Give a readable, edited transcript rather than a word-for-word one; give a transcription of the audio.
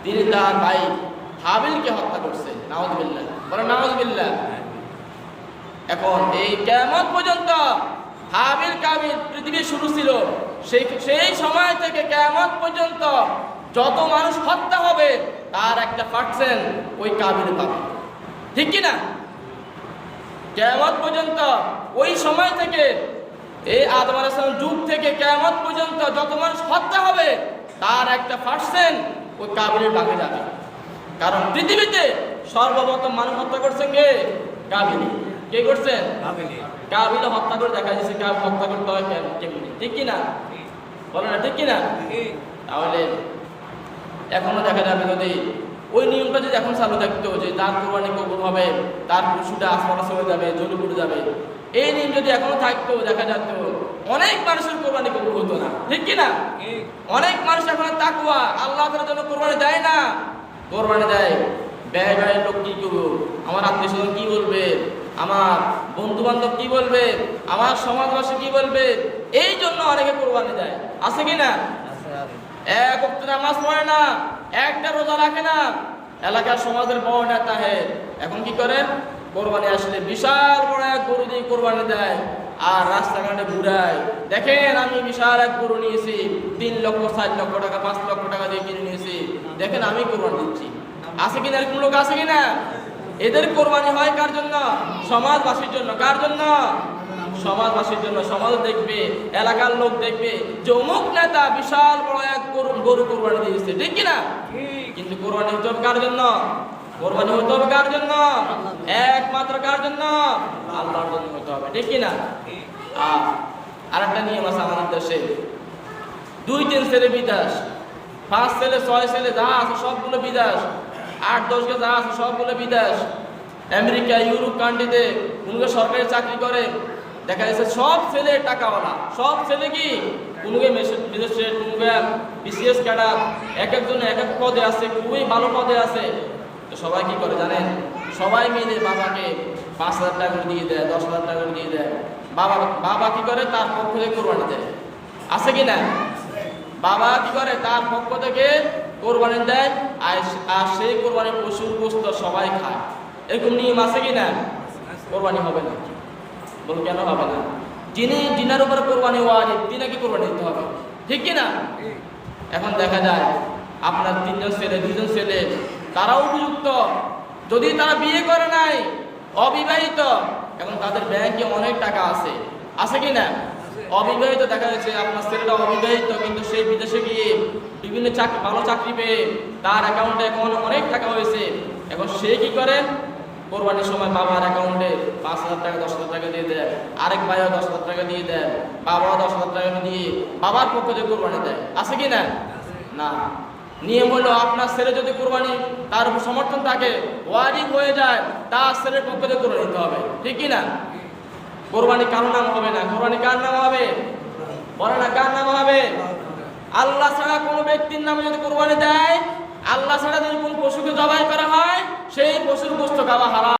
তিনি তার ভাই হাবিলকে হত্যা করছে। নাউযুবিল্লাহ, বলেন নাউযুবিল্লাহ। এখন এই কিয়ামত পর্যন্ত হাবিল কাবিল পৃথিবী শুরু ছিল, সেই সময় থেকে কিয়ামত পর্যন্ত যত মানুষ হত্যা হবে তার একটা পার্সেন্ট ওই কাবিল পাবে, ঠিক কি না? কিয়ামত পর্যন্ত ওই সময় থেকে, এই আদম আলাইহিস সালাম যুগ থেকে কিয়ামত পর্যন্ত যত মানুষ হত্যা হবে তার একটা পার্সেন্ট ওই কাবিলের ভাগে যাবে। কারণ পৃথিবীতে সর্বপ্রথম মানুষ হত্যা করছেন কে? কাবিল। কে করছেন? কাবিল হত্যা করে দেখা যাচ্ছে কাবিল হত্যা করতে হয় কেমনি, ঠিক কি না? বলে না ঠিক কি না? তাহলে এখনো দেখা যাবে যদি ওই নিয়মটা যদি এখন চালু থাকতো যে তার কোরবানি কবুল হবে, তার পশুটা আসমানে চলে যাবে, জ্বলে পুড়ে যাবে, এই নিয়ম যদি এখনো থাকতো দেখা যেত অনেক মানুষের কোরবানি কবুল হতো না, ঠিক কি না? অনেক মানুষ এখন তাকওয়া আল্লাহ তাআলার জন্য কোরবানি দেয় না। কোরবানি দেয় ব্যয় ব্যয়ের লোক কি করবো, আমার আত্মীয় স্বজন কি বলবে, আমার বন্ধু বান্ধব কি বলবে, আমার সমাজবাসী কি বলবে, এই জন্য অনেকে কোরবানি দেয়। আছে কি না? এক ওয়াক্ত নামাজ পড়ে না, একটা রোজা রাখে না, এলাকার সমাজের বড় নেতা হে, এখন কি করে? কোরবানি আসলে বিশাল বড় এক গরু দিয়ে কোরবানি দেয় আর রাস্তাঘাটে ঘুরায়, দেখেন আমি বিশাল এক গরু নিয়েছি, 3 লক্ষ 4 লক্ষ টাকা 5 লক্ষ টাকা দিয়ে কিনে নিয়েছি, দেখেন আমি কোরবানি দিচ্ছি। আছে কিনা এরকম লোক? আছে কিনা? এদের কোরবানি হয় কার জন্য? সমাজবাসীর জন্য। কার জন্য? সমাজবাসীর জন্য। সমাজ দেখবে, এলাকার লোক দেখবে যে অমুক নেতা বিশাল বড় এক গরু কোরবানি দিয়েছে, ঠিক কিনা? কিন্তু কোরবানি হতে হবে কার জন্য? কোরবানি হতে হবে কার জন্য? একমাত্র কার জন্য? আল্লাহর জন্য হতে হবে, ঠিক কিনা? আর একটা নিয়ম আছে আমাদের দেশে, 2-3 ছেলে বিদেশ, 5 ছেলে 6 ছেলে যা আছে সবগুলো বিদেশ, 8-10 কে যা আছে সবগুলো বিদেশ, আমেরিকা ইউরোপ কান্ট্রিতে কোনকে সরকারি চাকরি করে, দেখা যাচ্ছে সব ছেলে টাকাওয়ালা, সব ছেলে কি কোনকে ম্যাজিস্ট্রেট, কোনকে বিসিএস ক্যাডার, এক একজন এক এক পদে আছে, খুবই ভালো পদে আছে। তো সবাই কি করে জানেন? সবাই মেয়েদের বাবাকে 5,000 টাকা করে দিয়ে দেয়, 10,000 টাকা করে দিয়ে দেয়। বাবা কি করে? তার পক্ষ থেকে কোরবানি দেয়। আছে কি না? বাবা কি করে? তার পক্ষ থেকে কোরবানি দেয়, আর সেই কোরবানির পশুর গোশত সবাই খায়। এরকম নিয়ম আছে কি না? কোরবানি হবে না। বল কেন হবে না? যিনার উপরে কোরবানি ওয়াজিব তিনাকে কোরবানি দিতে হবে, ঠিক কি না? এখন দেখা যায় আপনার 3 জন ছেলে 2 জন ছেলে তারাও উপযুক্ত, যদি তারা বিয়ে করে নাই, অবিবাহিত, এখন তাদের ব্যাংকে অনেক টাকা আছে। আছে কি না? অবিবাহিত দেখা যাচ্ছে আপনার ছেলেটা অবিবাহিত, কিন্তু সেই বিদেশে গিয়ে বিভিন্ন ভালো চাকরি পেয়ে তার অ্যাকাউন্টে এখন অনেক টাকা হয়েছে। এখন সে কি করে? কোরবানির সময় বাবার অ্যাকাউন্টে 5,000 টাকা 10,000 টাকা দিয়ে দেয়, আরেক ভাইও 10,000 টাকা দিয়ে দেয়, বাবাও 10,000 টাকা দিয়ে বাবার পক্ষ থেকে কোরবানি দেয়। আছে কি না? না। নিয়ম হলো আপনার ছেলে যদি কোরবানি তার উপর সমর্থন থাকে, ওয়াজিব হয়ে যায়, তার ছেলের পক্ষ থেকে কোরবানি দিতে হবে, ঠিক কি না? কোরবানি কার নাম হবে না? কোরবানি কার নাম হবে? বলে না কার নাম হবে? আল্লাহ ছাড়া কোনো ব্যক্তির নামে যদি কোরবানি দেয়, আল্লাহ ছাড়া যদি কোন পশুকে জবাই করা হয়, সেই পশুর গোশত খাওয়া হারাম।